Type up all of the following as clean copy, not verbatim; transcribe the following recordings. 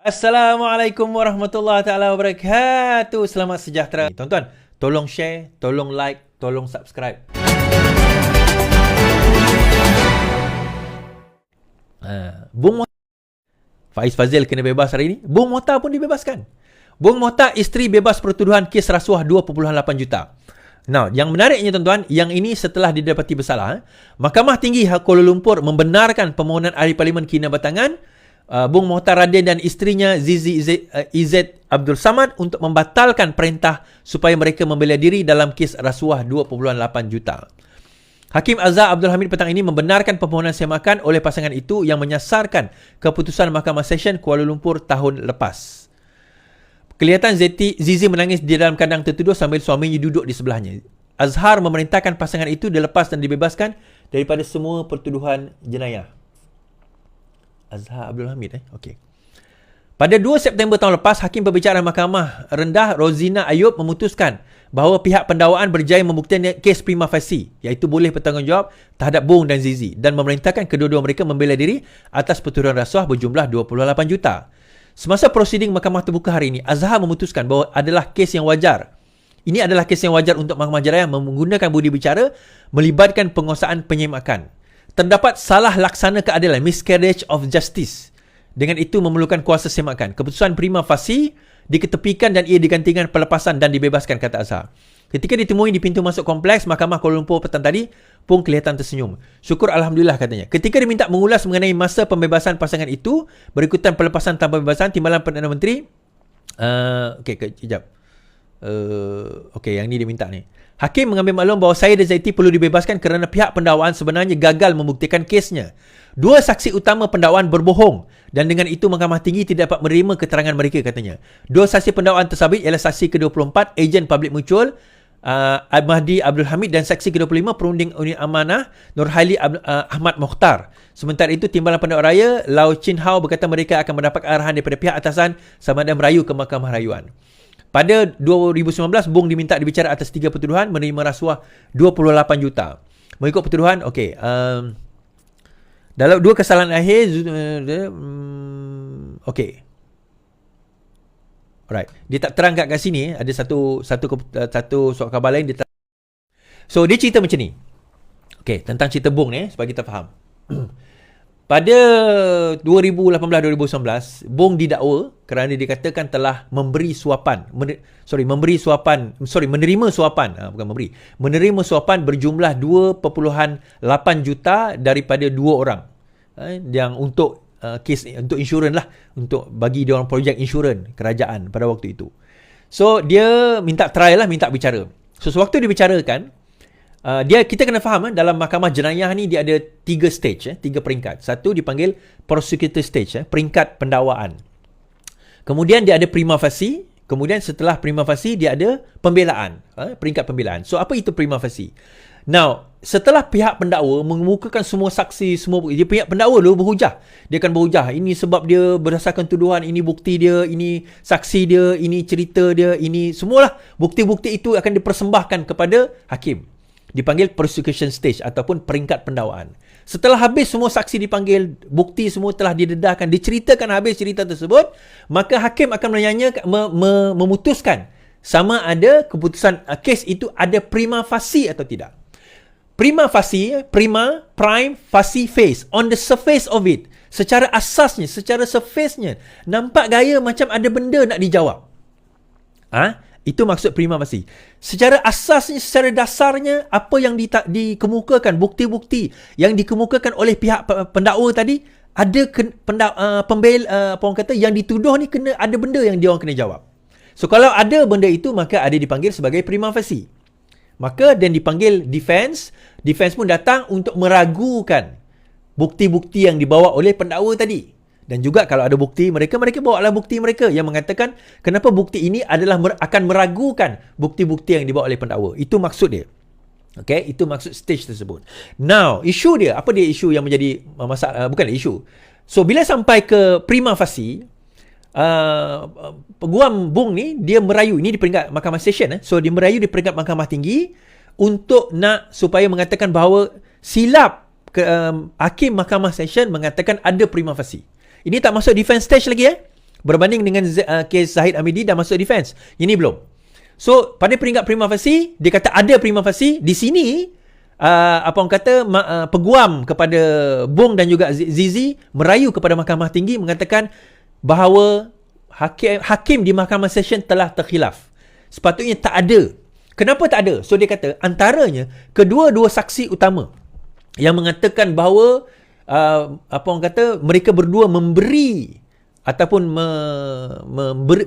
Assalamualaikum warahmatullahi taala wabarakatuh. Selamat sejahtera. Tuan-tuan, tolong share, tolong like, tolong subscribe. Bung Mohtar, Faiz Fazil kena bebas hari ini. Bung Mohtar pun dibebaskan. Bung Mohtar isteri bebas pertuduhan kes rasuah 2.8 juta. Nah, yang menariknya tuan-tuan, yang ini setelah didapati bersalah, Mahkamah Tinggi Kuala Lumpur membenarkan permohonan ahli parlimen Kinabatangan Bung Mohtar Radin dan isterinya Zizi Izzet Abdul Samad untuk membatalkan perintah supaya mereka membela diri dalam kes rasuah 2.8 juta. Hakim Azhar Abdul Hamid petang ini membenarkan permohonan semakan oleh pasangan itu yang menyasarkan keputusan Mahkamah Session Kuala Lumpur tahun lepas. Kelihatan Zizi menangis di dalam kandang tertuduh sambil suaminya duduk di sebelahnya. Azhar memerintahkan pasangan itu dilepas dan dibebaskan daripada semua pertuduhan jenayah. Azhar Abdul Hamid Okey. Pada 2 September tahun lepas, Hakim Perbicaraan Mahkamah Rendah Rozina Ayub memutuskan bahawa pihak pendakwaan berjaya membuktikan kes prima facie, iaitu boleh bertanggungjawab terhadap Bung dan Zizi, dan memerintahkan kedua-dua mereka membela diri atas pertuduhan rasuah berjumlah 28 juta. Semasa prosiding Mahkamah Terbuka hari ini, Azhar memutuskan bahawa adalah kes yang wajar. Ini adalah kes yang wajar untuk Mahkamah Jaya menggunakan budi bicara melibatkan penguasaan penyemakan. Terdapat salah laksana keadilan, miscarriage of justice. Dengan itu memerlukan kuasa semakan. Keputusan prima facie diketepikan dan ia digantikan pelepasan dan dibebaskan, kata Azhar. Ketika ditemui di pintu masuk kompleks Mahkamah Kuala Lumpur petang tadi, Pung kelihatan tersenyum. Syukur Alhamdulillah, katanya. Ketika diminta mengulas mengenai masa pembebasan pasangan itu, berikutan pelepasan tanpa pembebasan, Timbalan Perdana Menteri... Sekejap. Yang ni dia minta ni. Hakim mengambil maklum bahawa Syed Zaiti perlu dibebaskan kerana pihak pendakwaan sebenarnya gagal membuktikan kesnya. 2 saksi utama pendakwaan berbohong dan dengan itu Mahkamah Tinggi tidak dapat menerima keterangan mereka, katanya. 2 saksi pendakwaan tersabit ialah saksi ke-24, ejen public mutual Mahdi Abdul Hamid, dan saksi ke-25, perunding unit amanah Nurhaili Ahmad Mokhtar. Sementara itu, Timbalan Pendakwa Raya Lau Chin Hao berkata mereka akan mendapat arahan daripada pihak atasan sama ada merayu ke Mahkamah Rayuan. Pada 2019, Bung diminta dibicara atas 3 pertuduhan menerima rasuah 28 juta. Mengikut pertuduhan, dalam 2 kesalahan akhir, Alright. Dia tak terang kat sini, ada satu surat khabar lain dia So dia cerita macam ni. Tentang cerita Bung ni supaya kita faham. Pada 2018-2019, Bung didakwa kerana dikatakan telah menerima suapan berjumlah 2.8 juta daripada 2 orang. Yang untuk kes untuk insurans lah, untuk bagi dia orang projek insurans kerajaan pada waktu itu. So dia minta trial lah, minta bicara. So sewaktu dibicarakan, kita kena faham dalam mahkamah jenayah ni dia ada 3 stage, 3 peringkat. Satu dipanggil prosecutor stage, peringkat pendakwaan. Kemudian dia ada prima facie, kemudian setelah prima facie dia ada pembelaan, peringkat pembelaan. So apa itu prima facie? Now, setelah pihak pendakwa mengemukakan semua saksi, dia pihak pendakwa dulu berhujah. Dia akan berhujah, ini sebab dia berdasarkan tuduhan, ini bukti dia, ini saksi dia, ini cerita dia, ini semualah bukti-bukti itu akan dipersembahkan kepada hakim. Dipanggil prosecution stage ataupun peringkat pendakwaan. Setelah habis semua saksi dipanggil, bukti semua telah didedahkan, diceritakan habis cerita tersebut, maka hakim akan memutuskan sama ada keputusan kes itu ada prima facie atau tidak. Prima facie, prime facie face, on the surface of it, secara asasnya, secara surface-nya, nampak gaya macam ada benda nak dijawab. Itu maksud prima facie. Secara asasnya, secara dasarnya, apa yang dikemukakan, bukti-bukti yang dikemukakan oleh pihak pendakwa tadi, ada yang dituduh ni kena ada benda yang dia orang kena jawab. So kalau ada benda itu, maka ada dipanggil sebagai prima facie. Maka dan dipanggil defense pun datang untuk meragukan bukti-bukti yang dibawa oleh pendakwa tadi. Dan juga kalau ada bukti, mereka bawalah bukti mereka yang mengatakan kenapa bukti ini adalah akan meragukan bukti-bukti yang dibawa oleh pendakwa. Itu maksud dia. Itu maksud stage tersebut. Now, isu dia, apa dia isu yang menjadi masalah? Bukan isu. So, bila sampai ke prima facie, peguam Bung ni, dia merayu. Ini di peringkat Mahkamah Session. So, dia merayu di peringkat Mahkamah Tinggi untuk nak supaya mengatakan bahawa silap hakim Mahkamah Session mengatakan ada prima facie. Ini tak masuk defense stage lagi Berbanding dengan kes Zahid Hamidi dah masuk defense. Ini belum. So, pada peringkat prima facie, dia kata ada prima facie. Di sini, apa orang kata, peguam kepada Bong dan juga Zizi merayu kepada Mahkamah Tinggi mengatakan bahawa hakim di Mahkamah Session telah terkhilaf. Sepatutnya tak ada. Kenapa tak ada? So, dia kata antaranya kedua-dua saksi utama yang mengatakan bahawa apa orang kata, mereka berdua memberi ataupun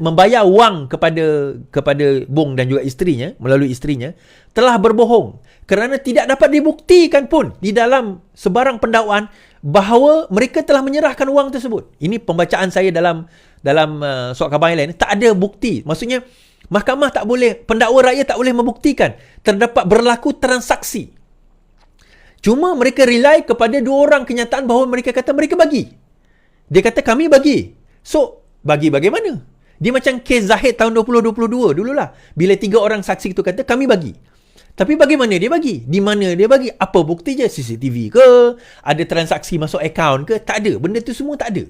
membayar wang kepada Bong dan juga isterinya, melalui isterinya, telah berbohong kerana tidak dapat dibuktikan pun di dalam sebarang pendakwaan bahawa mereka telah menyerahkan wang tersebut. Ini pembacaan saya dalam surat khabar yang lain. Tak ada bukti. Maksudnya mahkamah tak boleh, pendakwa raya tak boleh membuktikan terdapat berlaku transaksi. Cuma mereka rely kepada dua orang kenyataan bahawa mereka kata mereka bagi. Dia kata kami bagi. So, bagi bagaimana? Dia macam kes Zahid tahun 2022 dululah. Bila 3 orang saksi itu kata kami bagi. Tapi bagaimana dia bagi? Di mana dia bagi? Apa bukti je? CCTV ke? Ada transaksi masuk akaun ke? Tak ada. Benda tu semua tak ada.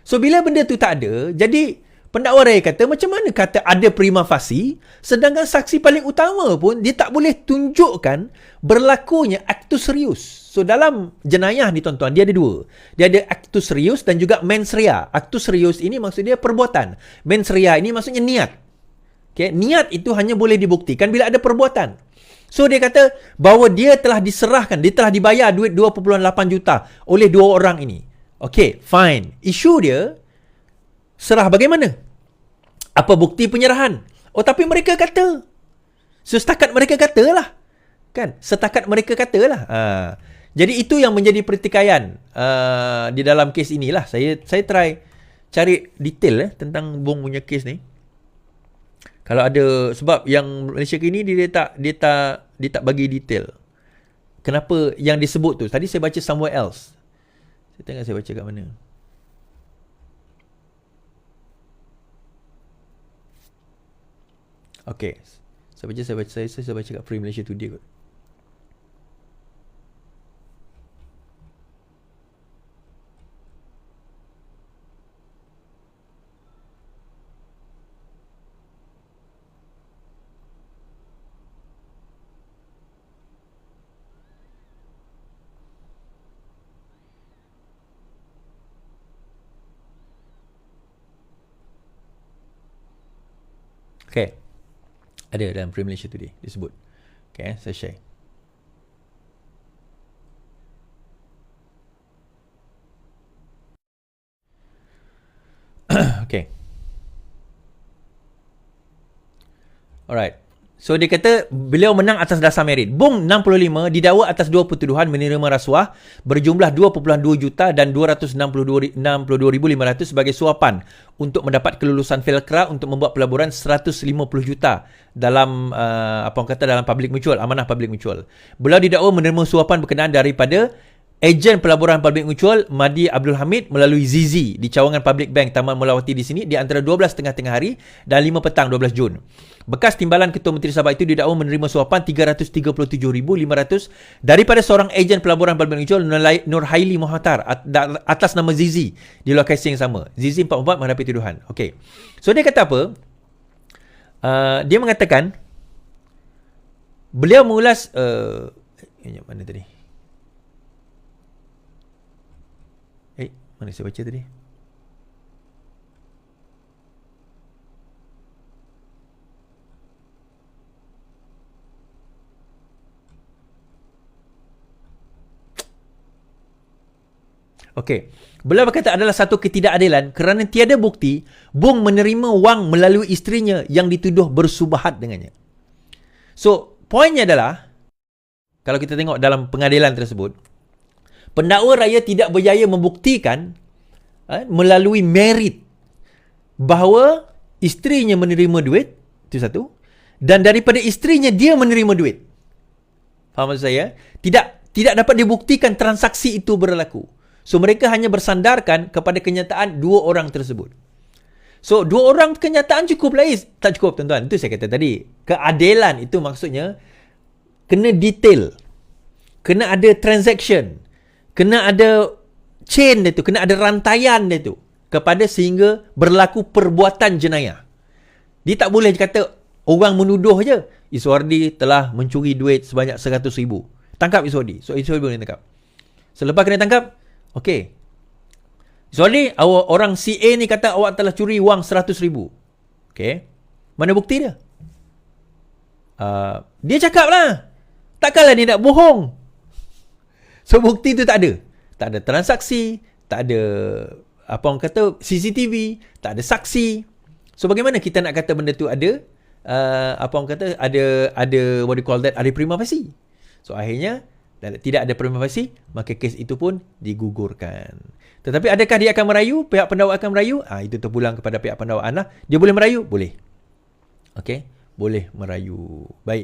So, bila benda tu tak ada, jadi pendakwa raya kata macam mana kata ada prima facie, sedangkan saksi paling utama pun dia tak boleh tunjukkan berlakunya actus reus. So, dalam jenayah ni tuan-tuan, dia ada dua. Dia ada actus reus dan juga mens rea. Actus reus ini maksud dia perbuatan. Mens rea ini maksudnya niat. Okay? Niat itu hanya boleh dibuktikan bila ada perbuatan. So, dia kata bahawa dia telah diserahkan, dia telah dibayar duit 2.8 juta oleh dua orang ini. Okay, fine. Isu dia, serah bagaimana? Apa bukti penyerahan? Oh, tapi mereka kata. So, setakat mereka katalah. Kan? Setakat mereka katalah. Jadi itu yang menjadi pertikaian di dalam kes inilah. Saya try cari detail tentang Bong punya kes ni. Kalau ada, sebab yang Malaysia kini dia tak bagi detail. Kenapa yang disebut tu? Tadi saya baca somewhere else. Saya tengok saya baca kat mana. Okay. Saya baca kat Free Malaysia Today kot. Okay. Ada dalam Free Malaysia Today disebut. Okay, saya share. Okay. Alright. So, dia kata beliau menang atas dasar merit. Bong 65 didakwa atas dua pertuduhan menerima rasuah berjumlah 2.2 juta dan 262,500 sebagai suapan untuk mendapat kelulusan Felkra untuk membuat pelaburan 150 juta dalam dalam public mutual, amanah public mutual. Beliau didakwa menerima suapan berkenaan daripada ejen pelaburan public mutual Madi Abdul Hamid melalui Zizi di cawangan Public Bank Taman Melawati di sini di antara 12 tengah hari dan 5 petang 12 Jun. Bekas timbalan Ketua Menteri Sabah itu didakwa menerima suapan 337,500 daripada seorang ejen pelaburan public mutual Nur Haili Mohatar atas nama Zizi di lokasi yang sama. Zizi 44 menghadapi tuduhan. Okey. So, dia kata apa? Dia mengatakan beliau mengulas mana tadi? Mana saya baca tadi? Okey. Beliau berkata adalah satu ketidakadilan kerana tiada bukti Bong menerima wang melalui isterinya yang dituduh bersubahat dengannya. So, poinnya adalah kalau kita tengok dalam pengadilan tersebut, pendakwa raya tidak berjaya membuktikan melalui merit bahawa isterinya menerima duit, itu satu, dan daripada isterinya dia menerima duit. Faham maksud saya? Tidak dapat dibuktikan transaksi itu berlaku. So, mereka hanya bersandarkan kepada kenyataan dua orang tersebut. So, dua orang kenyataan cukup lah. Tak cukup, tuan-tuan. Itu saya kata tadi. Keadilan itu maksudnya kena detail. Kena ada transaction. Kena ada chain dia tu. Kena ada rantaian dia tu. kepada sehingga berlaku perbuatan jenayah. Dia tak boleh kata orang menuduh je Iswardi telah mencuri duit sebanyak 100,000. Tangkap Iswardi. So Iswardi boleh tangkap. Selepas kena tangkap, okey. Iswardi, orang CA ni kata awak telah curi wang 100,000. Okey. Mana bukti dia? Dia cakap lah. Takkanlah dia nak bohong. So bukti tu tak ada. Tak ada transaksi, tak ada apa orang kata CCTV, tak ada saksi. So bagaimana kita nak kata benda tu ada apa orang kata ada what do you call that, ada prima facie. So akhirnya tidak ada prima facie, maka kes itu pun digugurkan. Tetapi adakah dia akan merayu? Pihak pendakwa akan merayu? Itu terpulang kepada pihak pendakwaan lah. Dia boleh merayu? Boleh. Okey, boleh merayu. Baik.